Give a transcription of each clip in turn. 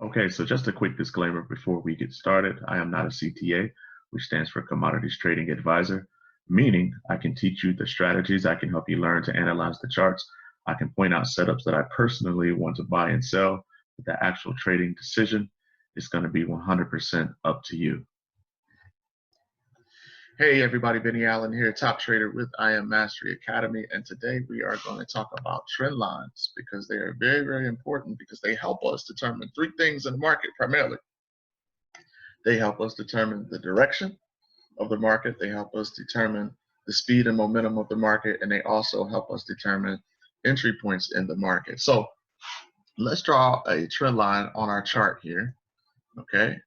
Okay, so just a quick disclaimer before we get started. I am not a CTA, which stands for Commodities Trading Advisor, meaning I can teach you the strategies, I can help you learn to analyze the charts, I can point out setups that I personally want to buy and sell, but the actual trading decision is going to be 100% up to you. Hey everybody, Benny Allen here, top trader with I Am Mastery Academy, and today we are going to talk about trend lines because they are very, very important because they help us determine three things in the market primarily. They help us determine the direction of the market, they help us determine the speed and momentum of the market, and they also help us determine entry points in the market. So let's draw a trend line on our chart here, okay,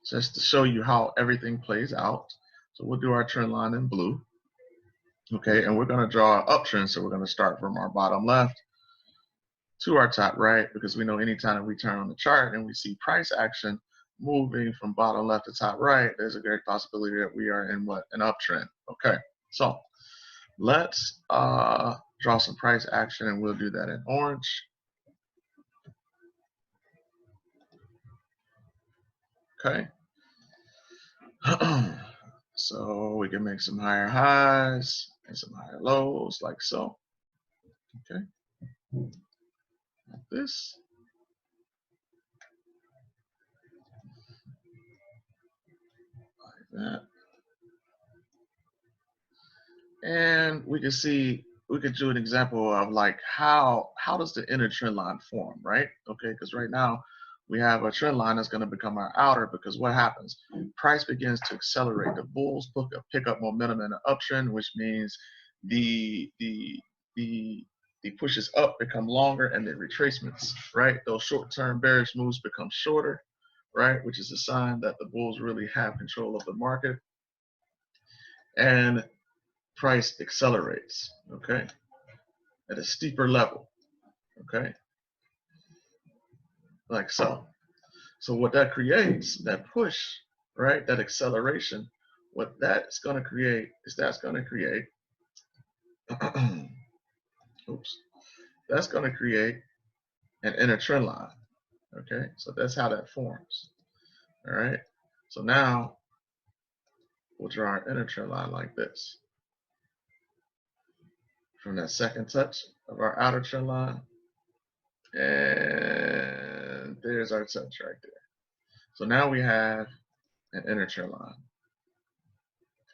just to show you how everything plays out. So we'll do our trend line in blue, okay, and we're going to draw an uptrend. So we're going to start from our bottom left to our top right, because we know anytime that we turn on the chart and we see price action moving from bottom left to top right, there's a great possibility that we are in what? An uptrend. Okay, so let's draw some price action, and we'll do that in orange. Okay. So we can make some higher highs and some higher lows like so. Okay, like this. Like that. And we can see, we could do an example of like how does the inner trend line form, right? Okay, because right now we have a trend line that's going to become our outer, because what happens? Price begins to accelerate. The bulls pick up momentum in an uptrend, which means the pushes up become longer and the retracements, right? Those short-term bearish moves become shorter, right? Which is a sign that the bulls really have control of the market. And price accelerates, okay, at a steeper level, okay, like so. So what that creates, that push, right, that acceleration, what that's going to create is that's going to create oops, that's going to create an inner trend line. Okay, so that's how that forms. All right, so now we'll draw our inner trend line like this. From that second touch of our outer trend line, and there's our touch right there. So now we have an inner trend line.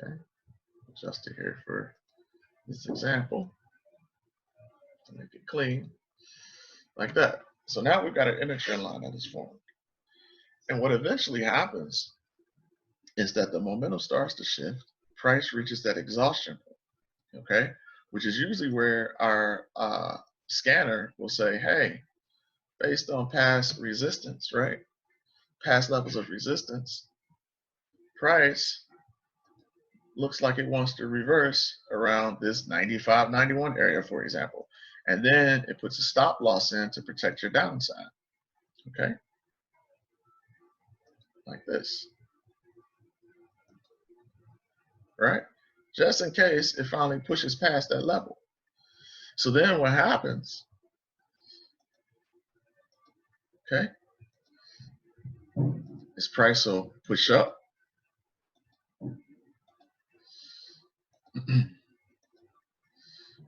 Okay, adjust it here for this example to make it clean, like that. So now we've got an inner trend line that is formed. And what eventually happens is that the momentum starts to shift, price reaches that exhaustion point, okay, which is usually where our scanner will say, hey, based on past resistance, right, past levels of resistance, price looks like it wants to reverse around this 95, 91 area, for example. And then it puts a stop loss in to protect your downside, okay, like this, right, just in case it finally pushes past that level. So then what happens, okay, is price will push up.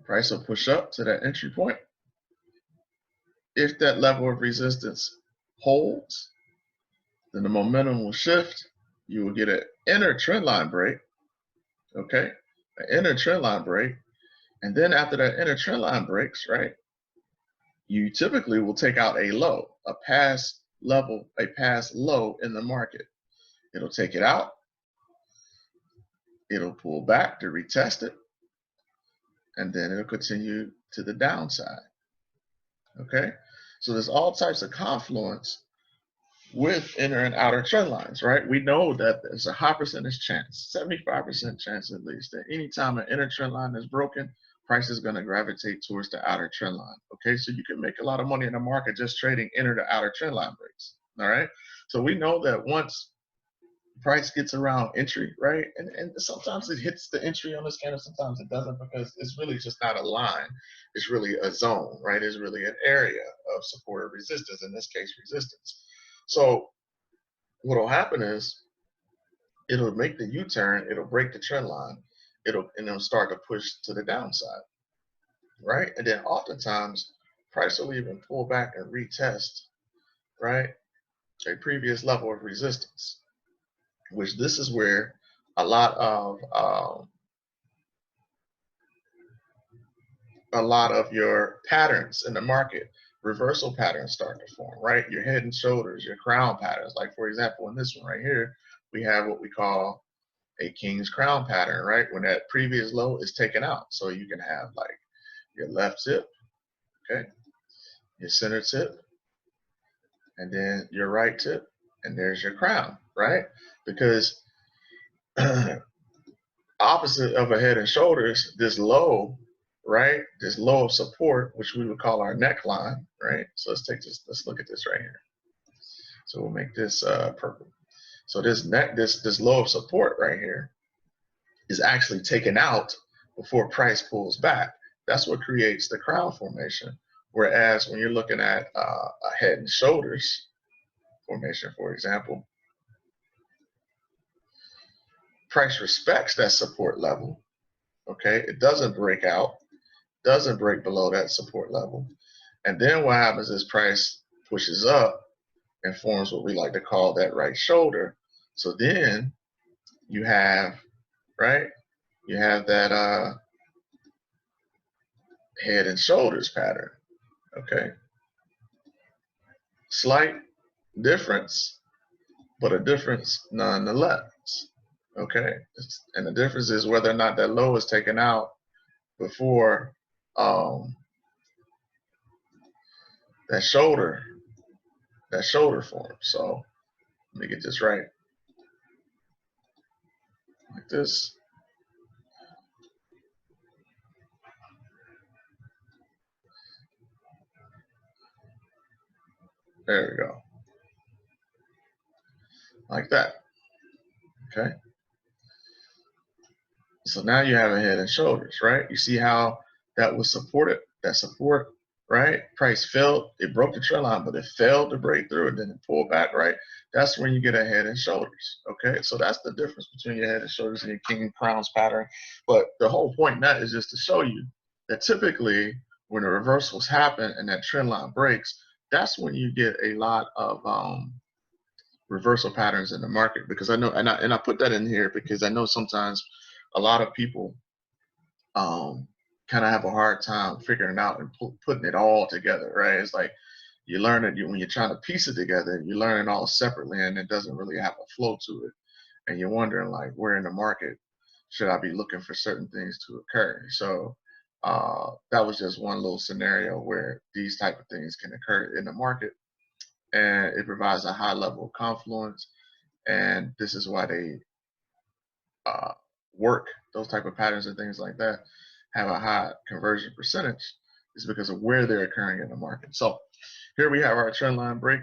Price will push up to that entry point. If that level of resistance holds, then the momentum will shift. You will get an inner trend line break, okay, an inner trend line break. And then after that inner trend line breaks, right, you typically will take out a low, a past level, a past low in the market. It'll take it out. It'll pull back to retest it. And then it'll continue to the downside, okay? So there's all types of confluence with inner and outer trend lines, right? We know that there's a high percentage chance, 75% chance at least, that anytime an inner trend line is broken, price is going to gravitate towards the outer trend line, okay? So you can make a lot of money in the market just trading inner to outer trend line breaks, all right? So we know that once price gets around entry, right? And sometimes it hits the entry on the scanner, sometimes it doesn't, because it's really just not a line. It's really a zone, right? It's really an area of support or resistance, in this case, resistance. So what'll happen is it'll make the U-turn, it'll break the trend line, it'll start to push to the downside, right? And then oftentimes price will even pull back and retest, right, a previous level of resistance, which this is where a lot of your patterns in the market, reversal patterns, start to form, right? Your head and shoulders, your crown patterns. Like for example, in this one right here, we have what we call a king's crown pattern, right? When that previous low is taken out. So you can have like your left tip, okay, your center tip, and then your right tip, and there's your crown, right? Because opposite of a head and shoulders, this low, right? This low of support, which we would call our neckline, right? So let's look at this right here. So we'll make this purple. So this low of support right here is actually taken out before price pulls back. That's what creates the crown formation. Whereas when you're looking at a head and shoulders formation, for example, price respects that support level. Okay, it doesn't break out, doesn't break below that support level. And then what happens is price pushes up and forms what we like to call that right shoulder. So then you have, right, you have that head and shoulders pattern. Okay, slight difference, but a difference nonetheless. Okay, and the difference is whether or not that low is taken out before that shoulder forms. So let me get this right, like this. There we go, like that. Okay. So now you have a head and shoulders, right? You see how that was supported, that support, right? Price failed, it broke the trend line, but it failed to break through and then it pulled back, right? That's when you get a head and shoulders, okay? So that's the difference between your head and shoulders and your king and crowns pattern. But the whole point in that is just to show you that typically when the reversals happen and that trend line breaks, that's when you get a lot of reversal patterns in the market. Because I know, and I put that in here because I know sometimes a lot of people kind of have a hard time figuring it out and putting it all together, right? It's like you learn it when you're trying to piece it together, you learn it all separately and it doesn't really have a flow to it. And you're wondering like, where in the market should I be looking for certain things to occur? So that was just one little scenario where these type of things can occur in the market, and it provides a high level of confluence. And this is why they work, those type of patterns and things like that have a high conversion percentage, is because of where they're occurring in the market. So here we have our trend line break.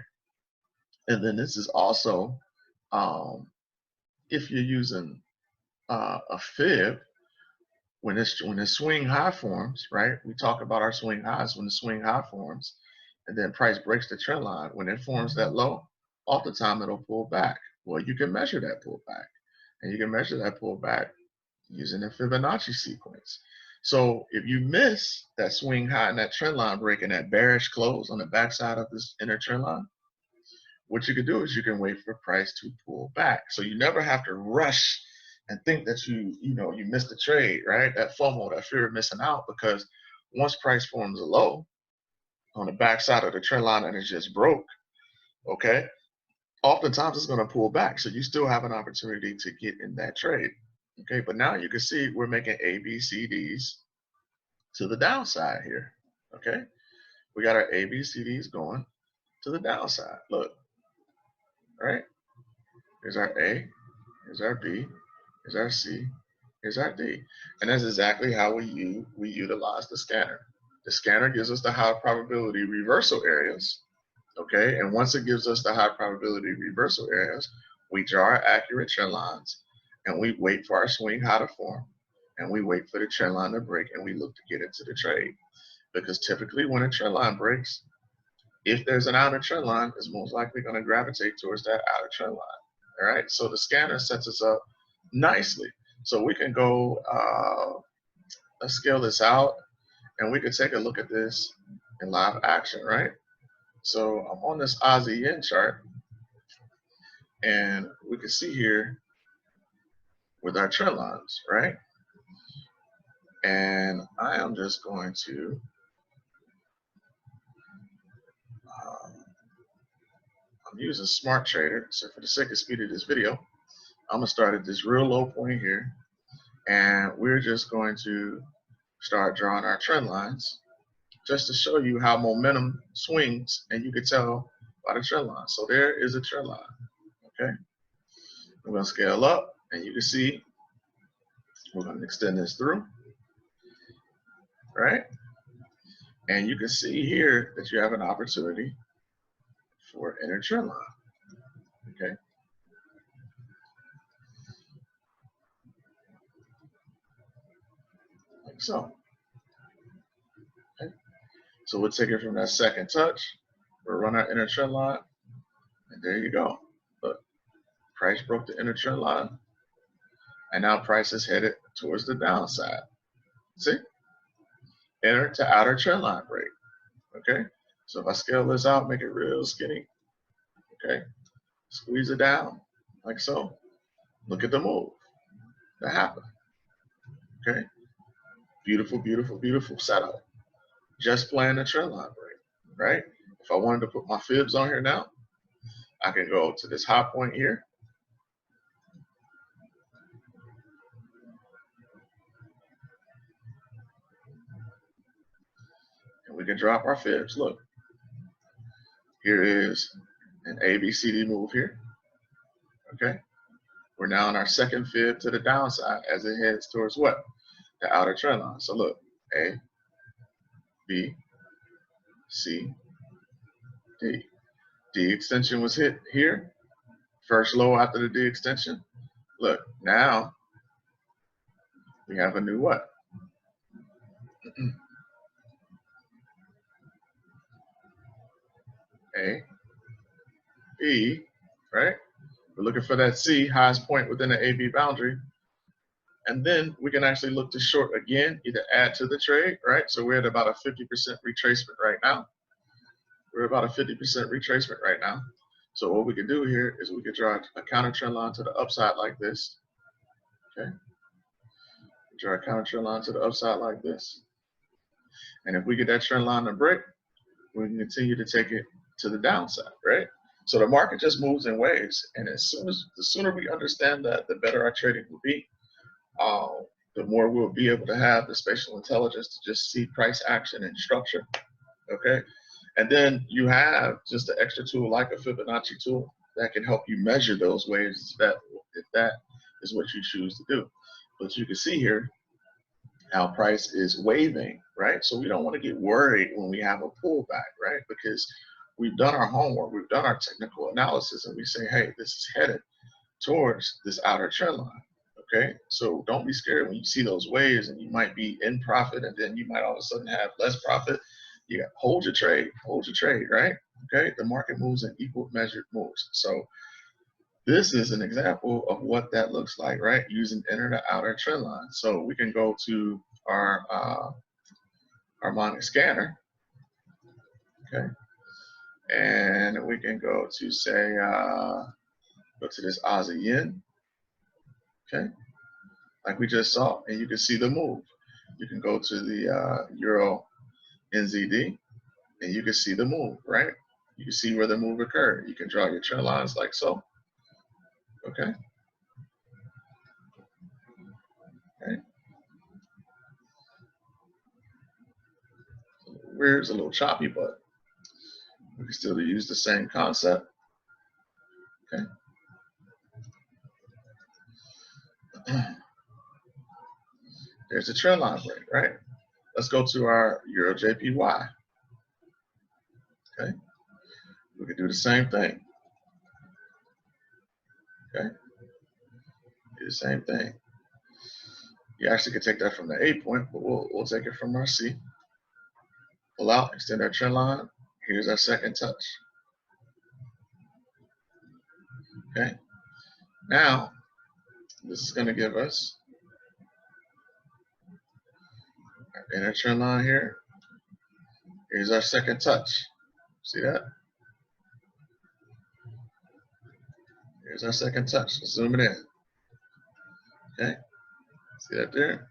And then this is also, if you're using a fib, when the swing high forms, right? We talk about our swing highs. When the swing high forms and then price breaks the trend line, when it forms that low, oftentimes it'll pull back. Well, you can measure that pullback, and you can measure that pullback using the Fibonacci sequence. So if you miss that swing high and that trend line break and that bearish close on the backside of this inner trend line, what you can do is you can wait for price to pull back. So you never have to rush and think that you missed the trade, right? That FOMO, that fear of missing out, because once price forms a low on the backside of the trend line and it just broke, okay, oftentimes it's going to pull back. So you still have an opportunity to get in that trade. Okay, but now you can see we're making ABCDs to the downside here. Okay, we got our ABCDs going to the downside. Look, right? Here's our A, here's our B, here's our C, here's our D. And that's exactly how we utilize the scanner. The scanner gives us the high probability reversal areas. Okay, and once it gives us the high probability reversal areas, we draw our accurate trend lines and we wait for our swing high to form, and we wait for the trend line to break, and we look to get into the trade. Because typically when a trend line breaks, if there's an outer trend line, it's most likely going to gravitate towards that outer trend line. All right, so the scanner sets us up nicely. So we can go, let's scale this out, and we can take a look at this in live action, right? So I'm on this Aussie yen chart, and we can see here with our trend lines, right? And I am just going to I'm using Smart Trader, so for the sake of speed of this video, I'm gonna start at this real low point here, and we're just going to start drawing our trend lines just to show you how momentum swings, and you can tell by the trend line. So there is a trend line, okay? I'm gonna scale up, and you can see we're gonna extend this through, right? And you can see here that you have an opportunity for inner trend line, okay? Like so. Okay. So we'll take it from that second touch, we'll run our inner trend line, and there you go. Look, price broke the inner trend line, and now price is headed towards the downside. See? Inner to outer trend line break. Okay? So if I scale this out, make it real skinny, okay? Squeeze it down, like so. Look at the move that happened. Okay? Beautiful, beautiful, beautiful setup. Just playing the trend line break, right? If I wanted to put my fibs on here now, I can go to this high point here. And we can drop our fibs. Look, here is an ABCD move here. Okay? We're now on our second fib to the downside as it heads towards what? The outer trend line. So look, A, B, C, D. D extension was hit here. First low after the D extension. Look, now we have a new what? A, B, right? We're looking for that C, highest point within the AB boundary. And then we can actually look to short again, either add to the trade, right? So we're at about a 50% retracement right now. We're about a 50% retracement right now. So what we can do here is we can draw a counter trend line to the upside like this. Okay. Draw a counter trend line to the upside like this. And if we get that trend line to break, we can continue to take it to the downside, right? So the market just moves in waves. And the sooner we understand that, the better our trading will be. The more we'll be able to have the spatial intelligence to just see price action and structure, okay? And then you have just an extra tool like a Fibonacci tool that can help you measure those waves if that is what you choose to do. But you can see here how price is waving, right? So we don't want to get worried when we have a pullback, right? Because we've done our homework, we've done our technical analysis, and we say, hey, this is headed towards this outer trend line. Okay, so don't be scared when you see those waves and you might be in profit and then you might all of a sudden have less profit. You got hold your trade, right? Okay, the market moves in equal measured moves. So this is an example of what that looks like, right? Using inner to outer trend line. So we can go to our Harmonic Scanner, okay, and we can go to say go to this Aussie yen. Okay, like we just saw, and you can see the move. You can go to the Euro NZD, and you can see the move, right? You can see where the move occurred. You can draw your trend lines like so. Okay. Right. Weird, it's a little choppy, but we can still use the same concept. Okay. There's a trend line break, right? Let's go to our Euro JPY. Okay. We can do the same thing. Okay. Do the same thing. You actually could take that from the A point, but we'll take it from our C. Pull out, extend our trend line, Here's our second touch. Okay. Now, this is going to give us our inner trend line here. Here's our second touch. See that? Here's our second touch. Let's zoom it in. Okay. See that there?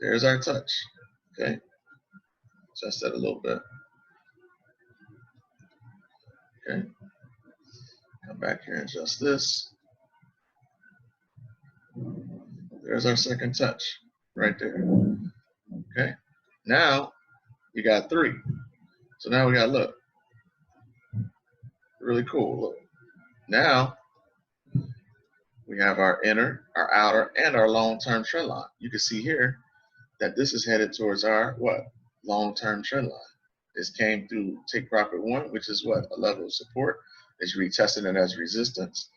There's our touch. Okay. Adjust that a little bit. Okay. Come back here and adjust this. There's our second touch right there. Okay. Now you got 3. So now we got, look, really cool. Look. Now we have our inner, our outer, and our long-term trend line. You can see here that this is headed towards our what? Long-term trend line. This came through take profit 1, which is what? A level of support. It's retested it as resistance.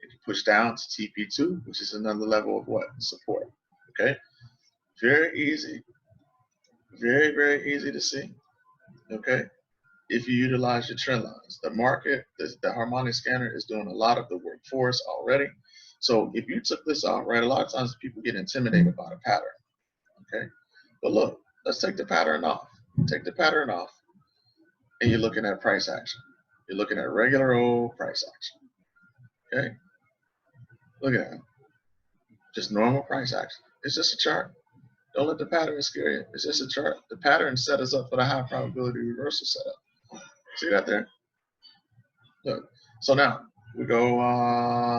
If you push down to TP2, which is another level of what? Support. Okay? Very easy. Very, very easy to see. Okay? If you utilize your trend lines. The market, the Harmonic Scanner is doing a lot of the work for us already. So if you took this off, right, a lot of times people get intimidated by the pattern. Okay? But look, let's take the pattern off. Take the pattern off, and you're looking at price action. You're looking at regular old price action. Okay? Look at that. Just normal price action. It's just a chart. Don't let the pattern scare you. It's just a chart. The pattern set us up for the high probability reversal setup. See that there? Look. So now we go.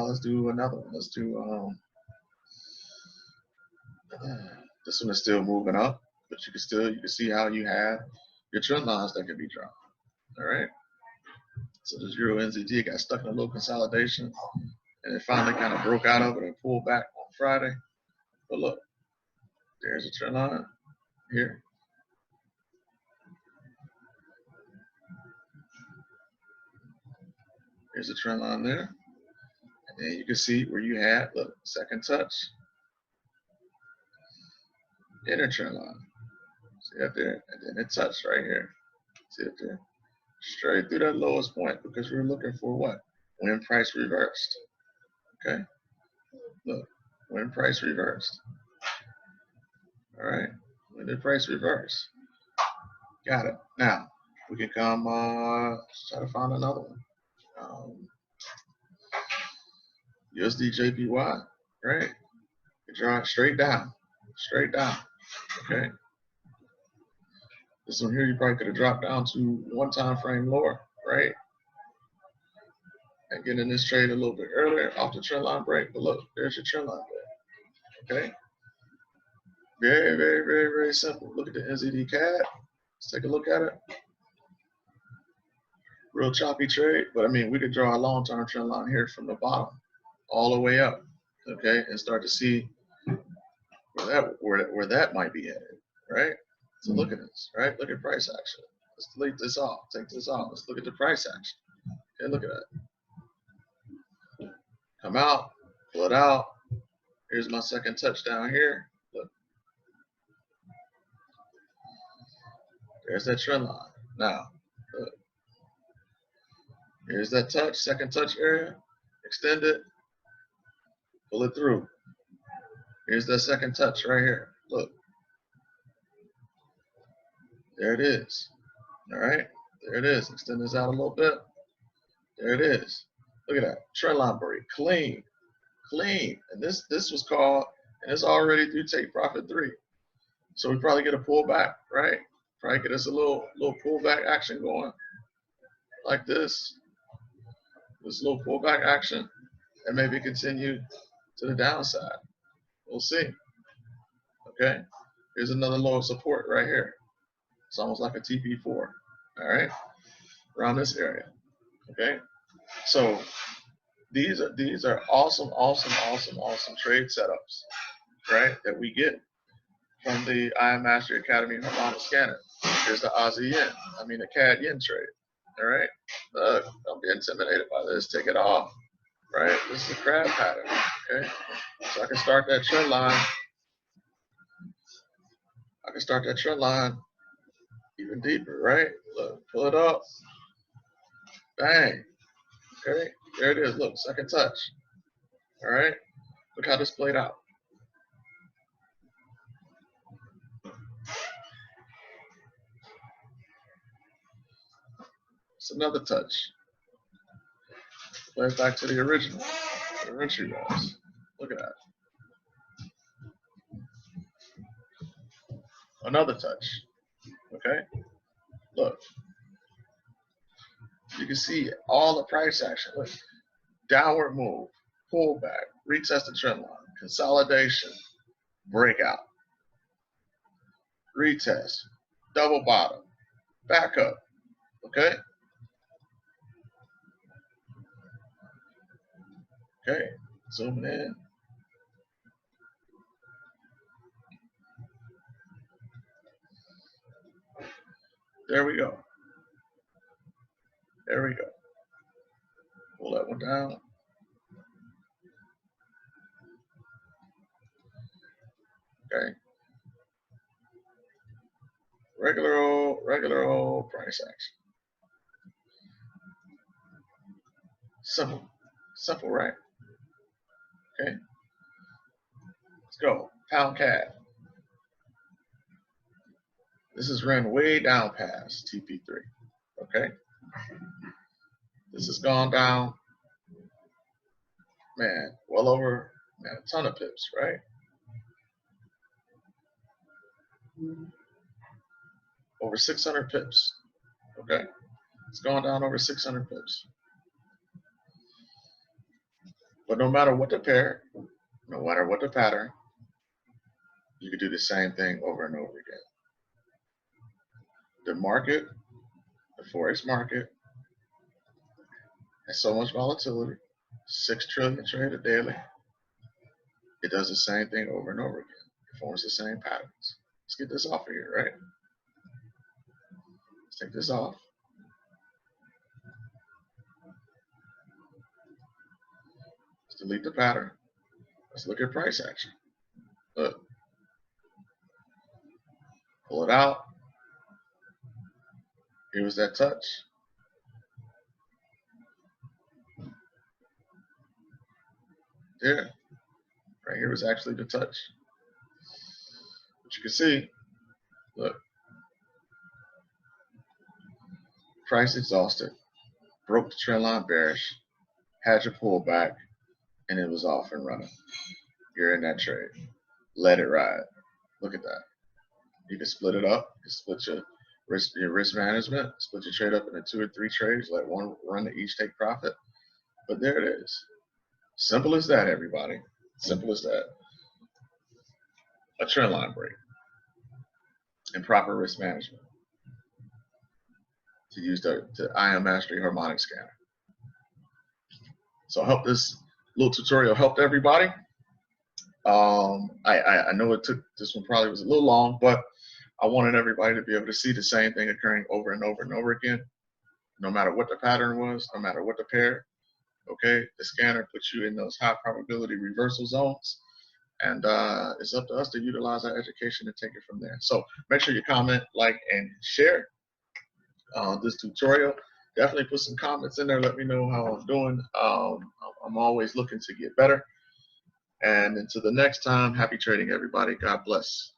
Let's do another one. Let's do. This one is still moving up, but you can see how you have your trend lines that can be drawn. All right. So the Euro NZD got stuck in a little consolidation, and it finally kind of broke out of it and pulled back on Friday. But look, there's a trend line here. Here's a trend line there. And then you can see where you had, look, second touch, inner trend line. See that there? And then it touched right here. See it there? Straight through that lowest point because we were looking for what? When price reversed. Okay? Look, when price reversed. All right? When did price reverse? Got it. Now, we can come try to find another one. USD JPY, right? You draw it straight down. Straight down. Okay? This one here you probably could have dropped down to 1 time frame lower, right? And get in this trade a little bit earlier off the trend line break. But look, there's your trend line break. Okay? Very, very, very, very simple. Look at the NZD CAD. Let's take a look at it. Real choppy trade, but I mean, we could draw a long-term trend line here from the bottom all the way up, okay, and start to see where that might be headed, right? So look at this, right? Look at price action. Let's delete this off. Take this off. Let's look at the price action. Okay, look at that. Come out, pull it out. Here's my second touchdown here. Look. There's that trend line. Now, look. Here's that touch, second touch area. Extend it. Pull it through. Here's that second touch right here. Look. There it is. All right. There it is. Extend this out a little bit. There it is. Look at that. Trend line break. Clean. Clean. And this was called, and it's already through take profit 3. So we probably get a pullback, right? Probably get us a little pullback action going. Like this. This little pullback action. And maybe continue to the downside. We'll see. Okay. Here's another low of support right here. It's almost like a TP4. All right. Around this area. Okay. So these are awesome trade setups, right? That we get from the I Am Mastery Academy Harmonic Scanner. Here's the Aussie yen. I mean the CAD yen trade. All right. Look, don't be intimidated by this. Take it off. Right. This is a crab pattern. Okay. So I can start that trend line. Even deeper, right? Look, pull it up. Bang. Okay, there it is. Look, second touch. All right, look how this played out. It's another touch. Play it back to the original. The entry was. Look at that. Another touch. Okay, look. You can see all the price action. Look, downward move, pullback, retest the trend line, consolidation, breakout, retest, double bottom, back up. Okay. Okay. Zooming in. There we go. There we go. Pull that one down. Okay. Regular old price action. Simple. Simple, right? Okay. Let's go. Pound CAD. This is ran way down past TP3. Okay. This has gone down, man, well over, man, a ton of pips, right? Over 600 pips. Okay. It's gone down over 600 pips. But no matter what the pair, no matter what the pattern, you can do the same thing over and over again. The market, the forex market, has so much volatility, 6 trillion traded daily. It does the same thing over and over again. It forms the same patterns. Let's get this off of here, right? Let's take this off. Let's delete the pattern. Let's look at price action. Look. Pull it out. Here was that touch. There. Right here was actually the touch. But you can see, look. Price exhausted. Broke the trend line bearish. Had your pullback. And it was off and running. You're in that trade. Let it ride. Look at that. You can split it up. You can split your risk management. Split your trade up into 2 or 3 trades. Let one run to each take profit. But there it is. Simple as that, everybody. Simple as that. A trend line break. And proper risk management. To use the IM Mastery Harmonic Scanner. So I hope this little tutorial helped everybody. I know it took, this one probably was a little long, but I wanted everybody to be able to see the same thing occurring over and over and over again, no matter what the pattern was, no matter what the pair. Okay, the scanner puts you in those high probability reversal zones, and it's up to us to utilize our education and take it from there. So make sure you comment, like, and share this tutorial. Definitely put some comments in there. Let me know how I'm doing. I'm always looking to get better. And until the next time, happy trading, everybody. God bless.